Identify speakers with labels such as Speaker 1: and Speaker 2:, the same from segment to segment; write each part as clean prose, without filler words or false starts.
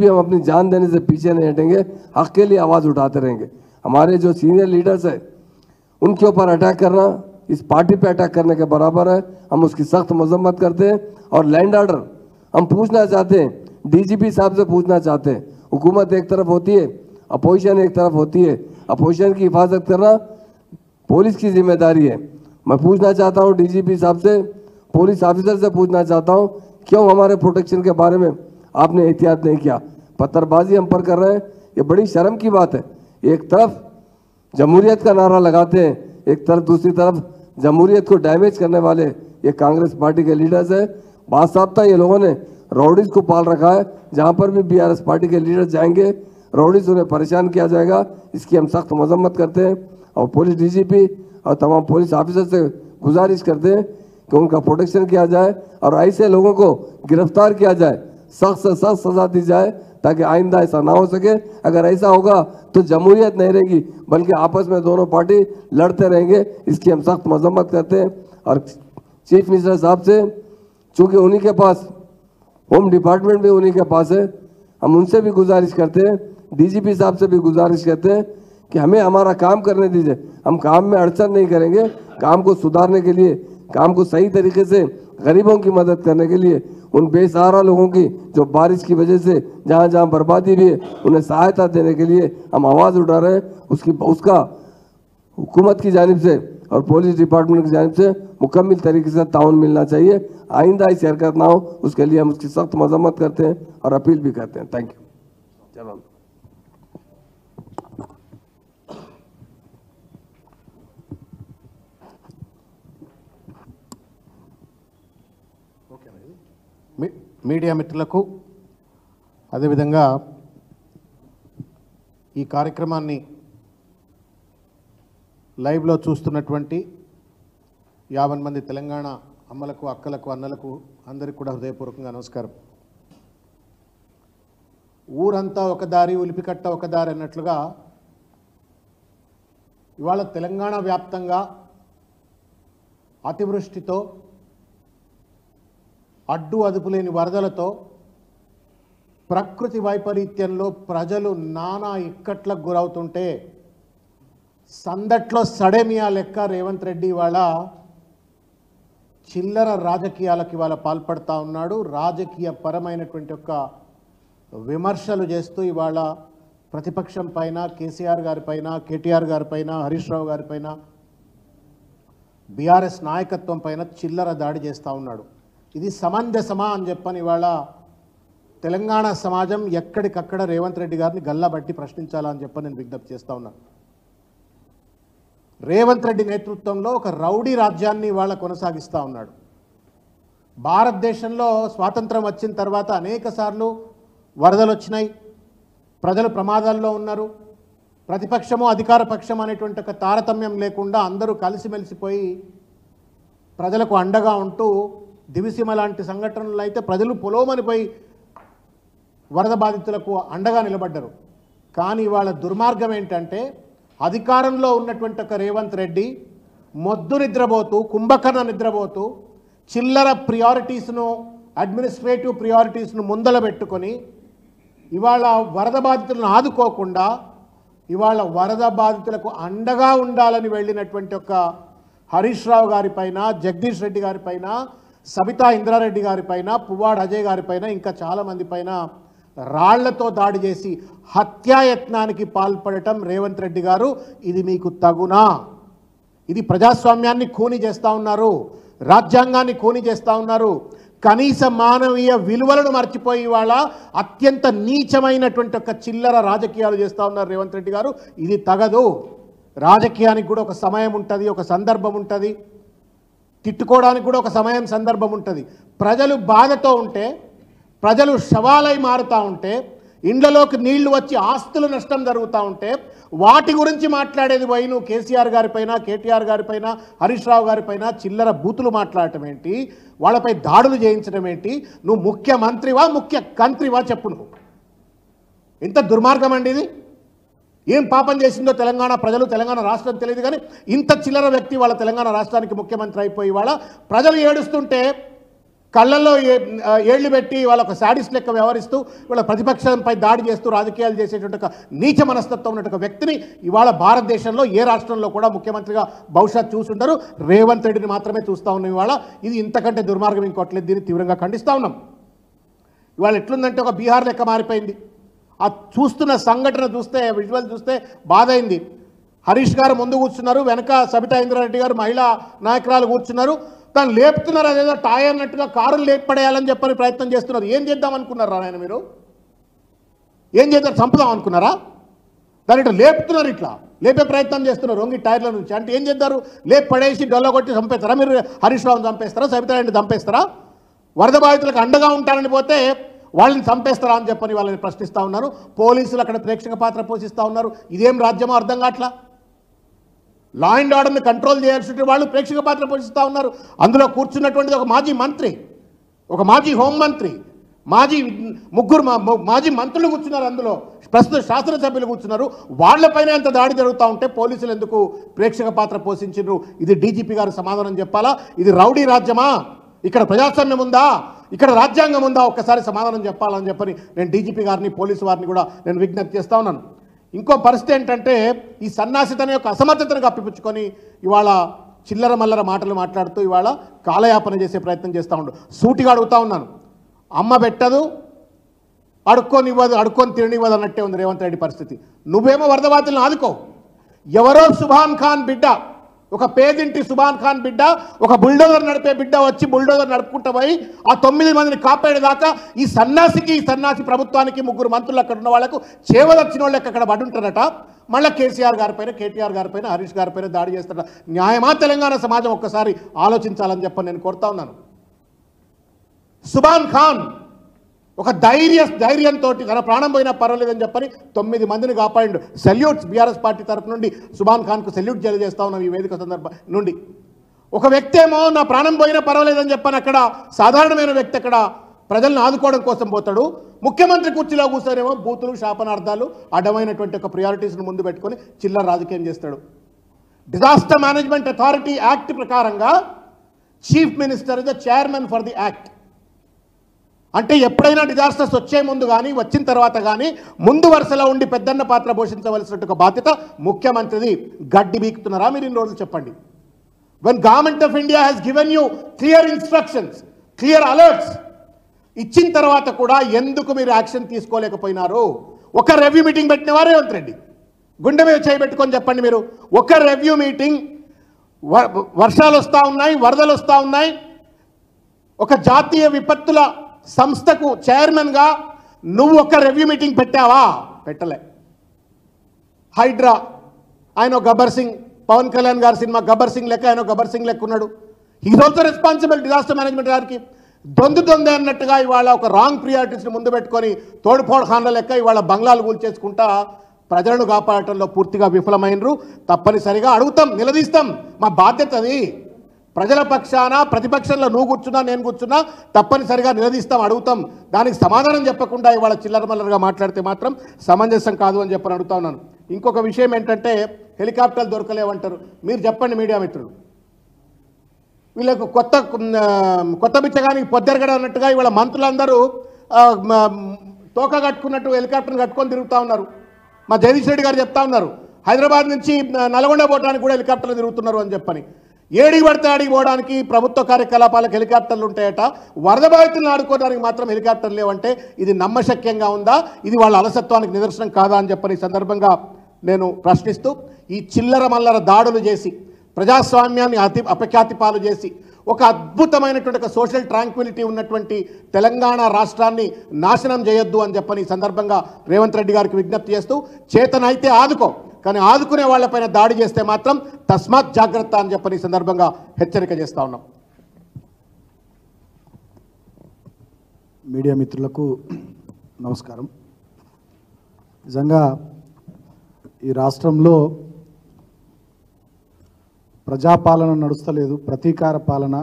Speaker 1: भी हम अपनी जान देने से पीछे नहीं हटेंगे, हक के लिए आवाज़ उठाते रहेंगे। हमारे जो सीनियर लीडर्स हैं उनके ऊपर अटैक करना इस पार्टी पे अटैक करने के बराबर है। हम उसकी सख्त मजम्मत करते हैं। और लैंड ऑर्डर हम पूछना चाहते हैं, डीजीपी साहब से पूछना चाहते हैं। हुकूमत एक तरफ होती है, अपोजिशन एक तरफ होती है। अपोजिशन की हिफाजत करना पुलिस की जिम्मेदारी है। मैं पूछना चाहता हूँ डीजीपी साहब से, पुलिस ऑफिसर से पूछना चाहता हूँ, क्यों हमारे प्रोटेक्शन के बारे में आपने एहतियात नहीं किया? पत्थरबाजी हम पर कर रहे हैं, ये बड़ी शर्म की बात है। एक तरफ जमहूरियत का नारा लगाते हैं, एक तरफ दूसरी तरफ जमहूरियत को डैमेज करने वाले ये कांग्रेस पार्टी के लीडर्स हैं। बासाबता ये लोगों ने राउडीज को पाल रखा है। जहाँ पर भी बीआरएस पार्टी के लीडर्स जाएंगे, राउडीज उन्हें परेशान किया जाएगा। इसकी हम सख्त मजम्मत करते हैं और पुलिस डीजीपी और तमाम पुलिस ऑफिसर से गुजारिश करते हैं कि उनका प्रोटेक्शन किया जाए और ऐसे लोगों को गिरफ्तार किया जाए, सख्त से सख्त सजा दी जाए, ताकि आइंदा ऐसा ना हो सके। अगर ऐसा होगा तो जमहूरियत नहीं रहेगी, बल्कि आपस में दोनों पार्टी लड़ते रहेंगे। इसकी हम सख्त मजम्मत करते हैं। और चीफ मिनिस्टर साहब से, चूँकि उन्हीं के पास होम डिपार्टमेंट भी उन्हीं के पास है, हम उनसे भी गुजारिश करते हैं, डीजीपी साहब से भी गुजारिश करते हैं कि हमें हमारा काम करने दीजिए। हम काम में अड़चन नहीं करेंगे। काम को सुधारने के लिए, काम को सही तरीके से गरीबों की मदद करने के लिए, उन बेसहारा लोगों की जो बारिश की वजह से जहाँ जहाँ बर्बादी भी है, उन्हें सहायता देने के लिए हम आवाज़ उठा रहे हैं। उसका हुकूमत की जानिब से और पुलिस डिपार्टमेंट की जानिब से मुकम्मल तरीके से ताउन मिलना चाहिए। आइंदा ऐसी हरकत ना हो, उसके लिए हम उसकी सख्त मजम्मत करते हैं और अपील भी करते हैं। Thank you. चलो
Speaker 2: మీడియా మిత్రులకు, అదేవిధంగా ఈ కార్యక్రమాన్ని లైవ్లో చూస్తున్నటువంటి 50 మంది తెలంగాణ అమ్మలకు, అక్కలకు, అన్నలకు అందరికీ కూడా హృదయపూర్వకంగా నమస్కారం. ఊరంతా ఒక దారి, ఉలిపికట్ట ఒక దారి అన్నట్లుగా ఇవాళ తెలంగాణ వ్యాప్తంగా అతివృష్టితో, అడ్డు అదుపులేని వరదలతో, ప్రకృతి వైపరీత్యంలో ప్రజలు నానా ఇక్కట్లకు గురవుతుంటే సందట్లో సడేమియా లెక్క రేవంత్ రెడ్డి ఇవాళ చిల్లర రాజకీయాలకు ఇవాళ పాల్పడతా ఉన్నాడు. రాజకీయ పరమైనటువంటి ఒక విమర్శలు చేస్తూ ఇవాళ ప్రతిపక్షం పైన, కేసీఆర్ గారి పైన, కేటీఆర్ గారి పైన, హరీష్ రావు గారి పైన, బీఆర్ఎస్ నాయకత్వం పైన చిల్లర దాడి చేస్తూ ఉన్నాడు. ఇది సమంజసమా అని చెప్పని ఇవాళ తెలంగాణ సమాజం ఎక్కడికక్కడ రేవంత్ రెడ్డి గారిని గల్లబట్టి ప్రశ్నించాలని చెప్పని నేను విజ్ఞప్తి చేస్తూ ఉన్నాను. రేవంత్ రెడ్డి నేతృత్వంలో ఒక రౌడీ రాజ్యాన్ని ఇవాళ కొనసాగిస్తూ ఉన్నాడు. భారతదేశంలో స్వాతంత్రం వచ్చిన తర్వాత అనేక సార్లు వరదలు వచ్చినాయి, ప్రజలు ప్రమాదాల్లో ఉన్నారు. ప్రతిపక్షము అధికార పక్షం అనేటువంటి ఒక తారతమ్యం లేకుండా అందరూ కలిసిమెలిసిపోయి ప్రజలకు అండగా ఉంటూ, దివిసీమ లాంటి సంఘటనలు అయితే ప్రజలు పొలోమనిపోయి వరద బాధితులకు అండగా నిలబడ్డారు. కానీ ఇవాళ దుర్మార్గం ఏంటంటే, అధికారంలో ఉన్నటువంటి ఒక రేవంత్ రెడ్డి మొద్దు నిద్రపోతూ, కుంభకర్ణ నిద్రపోతూ, చిల్లర ప్రియారిటీస్ను, అడ్మినిస్ట్రేటివ్ ప్రియారిటీస్ను ముందల పెట్టుకొని ఇవాళ వరద బాధితులను ఆదుకోకుండా, ఇవాళ వరద బాధితులకు అండగా ఉండాలని వెళ్ళినటువంటి ఒక హరీష్ రావు గారిపైన, జగదీష్ రెడ్డి గారిపైన, సబితా ఇంద్రారెడ్డి గారిపైన, పువ్వాడ అజయ్ గారిపైన, ఇంకా చాలామంది పైన రాళ్లతో దాడి చేసి హత్యాయత్నానికి పాల్పడటం రేవంత్ రెడ్డి గారు, ఇది మీకు తగునా? ఇది ప్రజాస్వామ్యాన్ని ఖూనీ చేస్తూ ఉన్నారు, రాజ్యాంగాన్ని ఖూనీ చేస్తూ ఉన్నారు. కనీస మానవీయ విలువలను మర్చిపోయి ఇవాళ అత్యంత నీచమైనటువంటి ఒక చిల్లర రాజకీయాలు చేస్తూ ఉన్నారు రేవంత్ రెడ్డి గారు. ఇది తగదు. రాజకీయానికి కూడా ఒక సమయం ఉంటుంది, ఒక సందర్భం ఉంటుంది. తిట్టుకోవడానికి కూడా ఒక సమయం, సందర్భం ఉంటుంది. ప్రజలు బాధతో ఉంటే, ప్రజలు శవాలై మారుతూ ఉంటే, ఇండ్లలోకి నీళ్లు వచ్చి ఆస్తుల నష్టం జరుగుతూ ఉంటే వాటి గురించి మాట్లాడేది పోయి నువ్వు కేసీఆర్ గారిపైన, కేటీఆర్ గారిపైన, హరీష్ రావు గారిపైన చిల్లర బూతులు మాట్లాడటం ఏంటి? వాళ్ళపై దాడులు చేయించడం ఏంటి? నువ్వు ముఖ్యమంత్రివా, ముఖ్య కంత్రివా చెప్పు. నువ్వు ఎంత దుర్మార్గం అండి ఇది! ఏం పాపం చేసిందో తెలంగాణ ప్రజలు, తెలంగాణ రాష్ట్రం తెలియదు, కానీ ఇంత చిల్లర వ్యక్తి వాళ్ళ తెలంగాణ రాష్ట్రానికి ముఖ్యమంత్రి అయిపోయి వాళ్ళ ప్రజలు ఏడుస్తుంటే కళ్ళల్లో ఏళ్లు పెట్టి వాళ్ళ ఒక శాడిస్ట్ లెక్క వ్యవహరిస్తూ వాళ్ళ ప్రతిపక్షంపై దాడి చేస్తూ రాజకీయాలు చేసేటువంటి ఒక నీచ మనస్తత్వం ఉన్నటువంటి వ్యక్తిని ఇవాళ భారతదేశంలో ఏ రాష్ట్రంలో కూడా ముఖ్యమంత్రిగా బహుశా చూసుంటారు. రేవంత్ రెడ్డిని మాత్రమే చూస్తూ ఉన్నాం ఇవాళ. ఇది ఇంతకంటే దుర్మార్గం ఇంకోట్లేదు. దీన్ని తీవ్రంగా ఖండిస్తూ ఉన్నాం. ఇవాళ ఎట్లుందంటే ఒక బీహార్ లెక్క మారిపోయింది. ఆ చూస్తున్న సంఘటన చూస్తే, విజువల్ చూస్తే బాధ అయింది. హరీష్ గారు ముందు కూర్చున్నారు, వెనక సబితా ఇంద్రారెడ్డి గారు మహిళా నాయకురాలు కూర్చున్నారు. దాన్ని లేపుతున్నారు, అదేదో టాయ్ అన్నట్టుగా కారులు లేపడేయాలని చెప్పని ప్రయత్నం చేస్తున్నారు. ఏం చేద్దాం అనుకున్నారా ఆయన? మీరు ఏం చేద్దాం, చంపుదాం అనుకున్నారా? దాని ఇట్లా లేపుతున్నారు, ఇట్లా లేపే ప్రయత్నం చేస్తున్నారు రొంగి టైర్ల నుంచి. అంటే ఏం చేద్దారు? లేపు పడేసి డొల్ల కొట్టి చంపేస్తారా? మీరు హరీష్ రావుని చంపేస్తారా? సబితా రెడ్డిని చంపేస్తారా? వరద బాధితులకు అండగా ఉంటారని పోతే వాళ్ళని చంపేస్తారా అని చెప్పని వాళ్ళని ప్రశ్నిస్తూ ఉన్నారు. పోలీసులు అక్కడ ప్రేక్షక పాత్ర పోషిస్తూ ఉన్నారు. ఇదేం రాజ్యమో అర్థం కావట్లా. లా అండ్ ఆర్డర్ని కంట్రోల్ చేయాల్సిన వాళ్ళు ప్రేక్షక పాత్ర పోషిస్తూ ఉన్నారు. అందులో కూర్చున్నటువంటిది ఒక మాజీ మంత్రి, ఒక మాజీ హోంమంత్రి, ముగ్గురు మాజీ మంత్రులు కూర్చున్నారు. అందులో ప్రస్తుత శాసనసభ్యులు కూర్చున్నారు. వాళ్లపైన ఎంత దాడి జరుగుతూ ఉంటే పోలీసులు ఎందుకు ప్రేక్షక పాత్ర పోషించారు? ఇది డీజీపీ గారు సమాధానం చెప్పాలా? ఇది రౌడీ రాజ్యమా? ఇక్కడ ప్రజాస్వామ్యం ఉందా? ఇక్కడ రాజ్యాంగం ఉందా? ఒక్కసారి సమాధానం చెప్పాలని చెప్పని నేను డీజీపీ గారిని, పోలీసు వారిని కూడా నేను విజ్ఞప్తి చేస్తూ ఉన్నాను. ఇంకో పరిస్థితి ఏంటంటే, ఈ సన్నాసితన యొక్క అసమర్థతను కప్పిపుచ్చుకొని ఇవాళ చిల్లర మల్లర మాటలు మాట్లాడుతూ ఇవాళ కాలయాపన చేసే ప్రయత్నం చేస్తూ ఉండు. సూటిగా అడుగుతూ ఉన్నాను. అమ్మ పెట్టదు, అడుక్కొని తిననివ్వదు అన్నట్టే ఉంది రేవంత్ రెడ్డి పరిస్థితి. నువ్వేమో వరద బాధితులను ఆదుకో. ఎవరో సుభాన్ ఖాన్ బిడ్డ, ఒక పేదింటి సుభాన్ ఖాన్ బిడ్డ, ఒక బుల్డోజర్ నడిపే బిడ్డ వచ్చి బుల్డోజర్ నడుపుకుంటూ పోయి ఆ 9 మందిని కాపాడేదాకా ఈ సన్నాసి ప్రభుత్వానికి, ముగ్గురు మంత్రులు అక్కడ ఉన్న వాళ్లకు చేవదచ్చిన వాళ్ళకి అక్కడ పడుంటారట. మళ్ళీ కేసీఆర్ గారిపైన, కేటీఆర్ గారిపైన, హరీష్ గారిపైన దాడి చేస్తారట. న్యాయమా? తెలంగాణ సమాజం ఒక్కసారి ఆలోచించాలని చెప్పని నేను కోరుతా ఉన్నాను. సుభాన్ ఖాన్ ఒక ధైర్యంతో తన ప్రాణం పోయినా పర్వాలేదని చెప్పని 9 మందిని కాపాడిండు. సెల్యూట్స్ బీఆర్ఎస్ పార్టీ తరఫు నుండి సుభాన్ ఖాన్కు సెల్యూట్ తెలియజేస్తా ఉన్నాం ఈ వేదిక సందర్భం నుండి. ఒక వ్యక్తి ఏమో నా ప్రాణం పోయినా పర్వాలేదని చెప్పని అక్కడ సాధారణమైన వ్యక్తి అక్కడ ప్రజలను ఆదుకోవడం కోసం పోతాడు. ముఖ్యమంత్రి కుర్చీలో కూర్చోనేమో బూతులు, శాపనార్థాలు, అడ్డమైనటువంటి ఒక ప్రియారిటీస్ను ముందు పెట్టుకొని చిల్లర రాజకీయం చేస్తాడు. డిజాస్టర్ మేనేజ్మెంట్ అథారిటీ యాక్ట్ ప్రకారంగా chief minister is the chairman for the act. అంటే ఎప్పుడైనా డిజాస్టర్స్ వచ్చే ముందు కానీ, వచ్చిన తర్వాత కానీ ముందు వరుసలో ఉండి పెద్దన్న పాత్ర పోషించవలసిన ఒక బాధ్యత ముఖ్యమంత్రిది. గడ్డి బీకుతున్నారా మీరు ఇన్ని రోజులు? చెప్పండి. When government of India has given you clear instructions, clear alerts ఇచ్చిన తర్వాత కూడా ఎందుకు మీరు యాక్షన్ తీసుకోలేకపోయినారు? ఒక రివ్యూ మీటింగ్ పెట్టినవారు రేవంత్ రెడ్డి. గుండె మీద చేయబెట్టుకొని చెప్పండి మీరు. ఒక రివ్యూ మీటింగ్, వర్షాలు వస్తూ ఉన్నాయి, వరదలు వస్తూ ఉన్నాయి, ఒక జాతీయ విపత్తుల సంస్థకు చైర్మన్గా నువ్వు ఒక రివ్యూ మీటింగ్ పెట్టావా? పెట్టలే. హైడ్రా, ఆయన గబ్బర్ సింగ్, పవన్ కళ్యాణ్ గారి సినిమా గబ్బర్ సింగ్ లెక్క ఆయన గబ్బర్ సింగ్ లెక్క ఉన్నాడు. He's also responsible disaster management గారికి. దొందే అన్నట్టుగా ఇవాళ ఒక రాంగ్ ప్రియారిటీస్ని ముందు పెట్టుకొని తోడుపోడు ఖాన్ల లెక్క ఇవాళ బంగ్లాలు కూల్చేసుకుంటా ప్రజలను కాపాడటంలో పూర్తిగా విఫలమైనరు. తప్పనిసరిగా అడుగుతాం, నిలదీస్తాం. మా బాధ్యత అది. ప్రజల పక్షాన, ప్రతిపక్షంలో నువ్వు కూర్చున్నా, నేను కూర్చున్నా తప్పనిసరిగా నిలదీస్తాం, అడుగుతాం. దానికి సమాధానం చెప్పకుండా ఇవాళ చిల్లర మల్లరగా మాట్లాడితే మాత్రం సమంజసం కాదు అని చెప్పని అడుగుతా ఉన్నాను. ఇంకొక విషయం ఏంటంటే, హెలికాప్టర్లు దొరకలేవంటారు. మీరు చెప్పండి మీడియా మిత్రులు. వీళ్ళకు కొత్త బిచ్చగానికి పొద్దెరగడం అన్నట్టుగా ఇవాళ మంత్రులందరూ తోక కట్టుకున్నట్టు హెలికాప్టర్ని కట్టుకొని తిరుగుతూ ఉన్నారు. మా జగదీష్ రెడ్డి గారు చెప్తా ఉన్నారు, హైదరాబాద్ నుంచి నల్గొండ పోవడానికి కూడా హెలికాప్టర్లు తిరుగుతున్నారు అని చెప్పని. ఏడికి పడితే ఆడికి పోవడానికి ప్రభుత్వ కార్యకలాపాలకు హెలికాప్టర్లు ఉంటాయట, వరద బాధితులను ఆడుకోవడానికి మాత్రం హెలికాప్టర్లు లేవంటే ఇది నమ్మశక్యంగా ఉందా? ఇది వాళ్ళ అలసత్వానికి నిదర్శనం కాదా అని చెప్పని ఈ సందర్భంగా నేను ప్రశ్నిస్తూ, ఈ చిల్లర మల్లర దాడులు చేసి ప్రజాస్వామ్యాన్ని అపఖ్యాతి పాలు చేసి ఒక అద్భుతమైనటువంటి ఒక సోషల్ ట్రాంక్విలిటీ ఉన్నటువంటి తెలంగాణ రాష్ట్రాన్ని నాశనం చేయొద్దు అని చెప్పని ఈ సందర్భంగా రేవంత్ రెడ్డి గారికి విజ్ఞప్తి చేస్తూ, చేతనైతే ఆదుకో, కానీ ఆదుకునే వాళ్ళపైన దాడి చేస్తే మాత్రం తస్మాత్ జాగ్రత్త అని చెప్పని ఈ సందర్భంగా హెచ్చరిక చేస్తూ ఉన్నాం.
Speaker 3: మీడియా మిత్రులకు నమస్కారం. నిజంగా ఈ రాష్ట్రంలో ప్రజాపాలన నడుస్తలేదు, ప్రతీకార పాలన,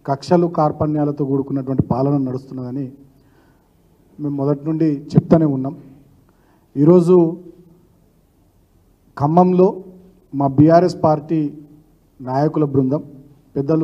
Speaker 3: కక్షలు కార్పణ్యాలతో కూడుకున్నటువంటి పాలన నడుస్తున్నదని మేము మొదటి నుండి చెప్తూనే ఉన్నాం. ఈరోజు ఖమ్మంలో మా బీఆర్ఎస్ పార్టీ నాయకుల బృందం, పెద్దలు